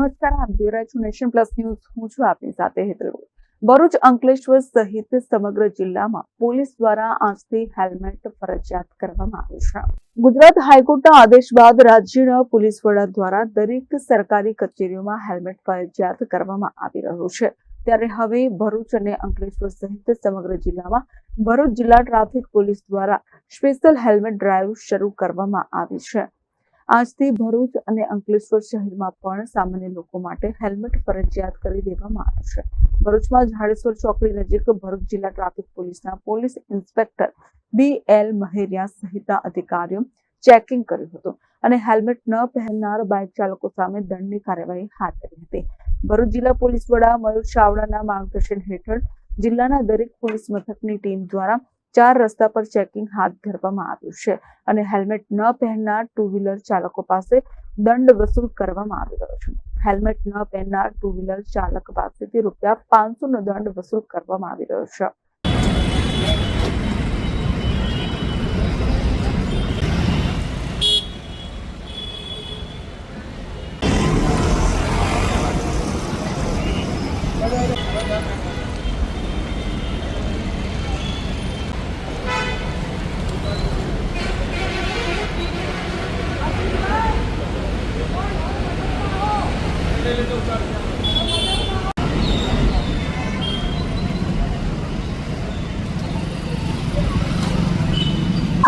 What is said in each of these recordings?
નમસ્કાર, આપ જોઈ રહ્યા છો નેશન પ્લસ ન્યૂઝ. હું છું આપની સાથે હેતલ. ભરૂચ, અંકલેશ્વર સહિત સમગ્ર જિલ્લામાં પોલીસ દ્વારા આજથી હેલ્મેટ ફરજિયાત કરવામાં આવ્યું છે. ગુજરાત હાઈકોર્ટના આદેશ બાદ રાજ્યના પોલીસ વડા દ્વારા દરેક સરકારી કચેરીઓમાં હેલ્મેટ ફરજિયાત કરવામાં આવી રહ્યું છે. ત્યારે હવે ભરૂચ અને અંકલેશ્વર સહિત સમગ્ર જિલ્લામાં ભરૂચ જિલ્લા ટ્રાફિક પોલીસ દ્વારા સ્પેશિયલ હેલ્મેટ ડ્રાઈવ શરૂ કરવામાં આવી છે. આજથી ભરૂચ અને અંકલેશ્વર શહેરમાં પણ સામાન્ય લોકો માટે હેલ્મેટ ફરજિયાત કરી દેવામાં આવ્યું છે. ભરૂચમાં ઝાડેશ્વર ચોકડી નજીક ભરૂચ જિલ્લા ટ્રાફિક પોલીસના પોલીસ ઇન્સ્પેક્ટર BL મહેરિયા સહિતના અધિકારીઓ ચેકિંગ કર્યું હતું અને હેલ્મેટ ન પહેરનાર બાઇક ચાલકો સામે દંડની કાર્યવાહી હાથ ધરી હતી. ભરૂચ જિલ્લા પોલીસ વડા મયુર ચાવડાના માર્ગદર્શન હેઠળ જિલ્લાના દરેક પોલીસ મથકની ટીમ દ્વારા 4 રસ્તા પર ચેકિંગ હાથ ધરવામાં આવ્યું છે અને હેલ્મેટ ન પહેરનાર 2 વ્હીલર ચાલકો પાસે દંડ વસૂલ કરવામાં આવી રહ્યો છે. હેલ્મેટ ન પહેરનાર 2 વ્હીલર ચાલક પાસેથી ₹500 નો દંડ વસૂલ કરવામાં આવી રહ્યો છે.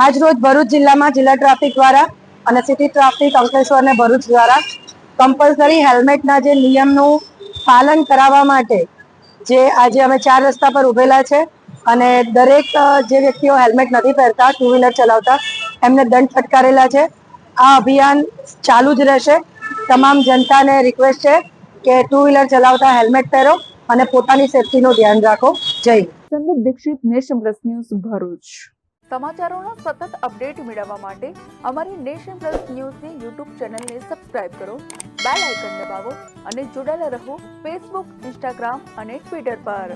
આજ રોજ ભરૂચ જિલ્લામાં જિલ્લા ટ્રાફિક દ્વારા અને સિટી ટ્રાફિક અંકલેશ્વર અને ભરૂચ દ્વારા કમ્પલસરી હેલ્મેટના જે નિયમનું પાલન કરાવવા માટે જે આજે અમે 4 રસ્તા પર ઉભેલા છે અને દરેક જે વ્યક્તિઓ હેલ્મેટ નથી પહેરતા 2 વ્હીલર ચલાવતા એમને દંડ ફટકારેલા છે. આ અભિયાન ચાલુ જ રહેશે. તમામ જનતાને રિક્વેસ્ટ છે કે 2 વ્હીલર ચલાવતા હેલ્મેટ પહેરો અને પોતાની સેફટીનું ધ્યાન રાખો. Jai Hind. Sandeep Dikshit, Nation Plus News, Bharuch. સમાચારોના સતત અપડેટ મેળવવા માટે અમારી નેશન પ્લસ ન્યૂઝની યુટ્યુબ ચેનલને સબસ્ક્રાઇબ કરો, બેલ આઇકન દબાવો અને જોડાયેલા રહો ફેસબુક, ઇન્સ્ટાગ્રામ અને ટ્વિટર પર.